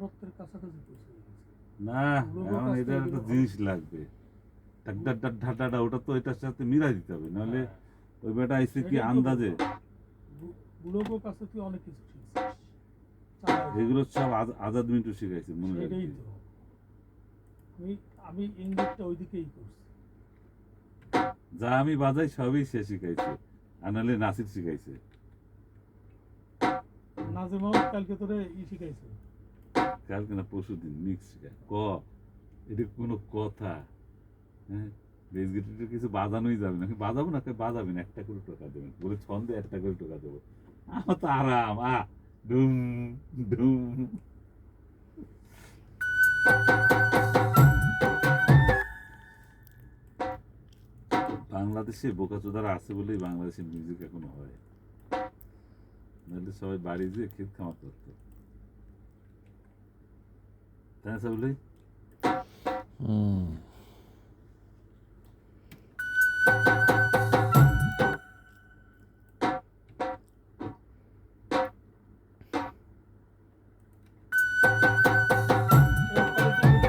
সমাপ্তের কাছাকাছি পৌঁছে গেছে। না, এখন এটার একটা জিনিস লাগবে। ঢাড্ডাটা ওটা তো এটার সাথে মিলাই দিতে হবে, নাহলে ওই বেটা আইছে কি আন্দাজে। বুড়োগো কাছে তুই অনেক কিছু শিখছিস। এগুলো সব আজাদ মিন্টু শিখাইছে মনে সেটাই রাখবি। তো আমি ইঙ্গিতটা ওইদিকেই করছি। যা আমি বাজাই সবই সে শিখাইছে, আর নাহলে নাসির শিখাইছে। নাজিম আহমদ কালকে তোরে শিখাইছে। কালকে না পরশু দিন মিক্স শিখায়। এটা কোনো কথা? হ্যাঁ, বেস গিটারটা কিছু বাজানোই যাবে না। বাজাবো না, বাজাবেন, একটা করে টোকা দেবেন, বলে ছন্দে একটা করে টোকা দেবো। আমার তো আরাম। ডুম ডুম। বাংলাদেশে বোকাচোদারা আছে বলেই বাংলাদেশের মিউজিক এখনো হয়, নাহলে সবাই বাড়ি যেয়ে ক্ষেত খামার করতো। তাই না সাবুল ভাই?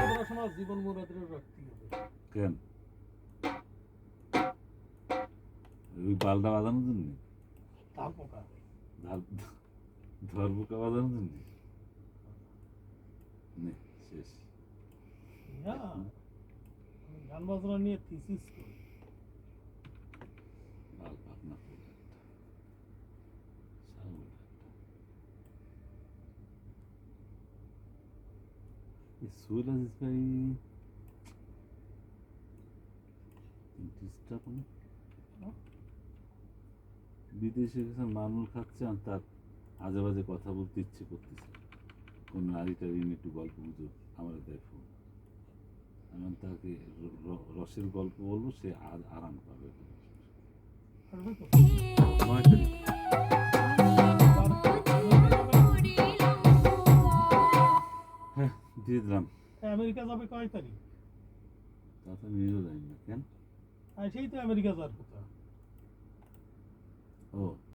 পড়াশোনা জীবন মুরাদের রাখতে হবে। কেন ওই বালটা বাজানোর জন্য? তার পোকা ধর বোকা বাজানোর জন্য? নে, শেষ। গান বাজনা নিয়ে থিসিস করি। বাল পাকনা করে একটা, সাবুল একটা। এই সোহেল আজিজ ভাই ডিস্টার্ব না? বিদেশে গেছেন, মামুল খাচ্ছে, আর তার আজে বাজে কথা বলতে ইচ্ছে করতেছে। কোন নারী টারি নিয়ে একটু গল্প গুজব আমার দেয় ফোন। আমি তাকে রসের গল্প বলবো, সে আরাম পাবে। 9 তারিখ। হ্যাঁ, দিয়ে দিলাম। আমেরিকা যাবে কয় তারিখ? তা তো নিজেও জানি না। কেন? সেই তো আমেরিকা যাওয়ার কথা। ও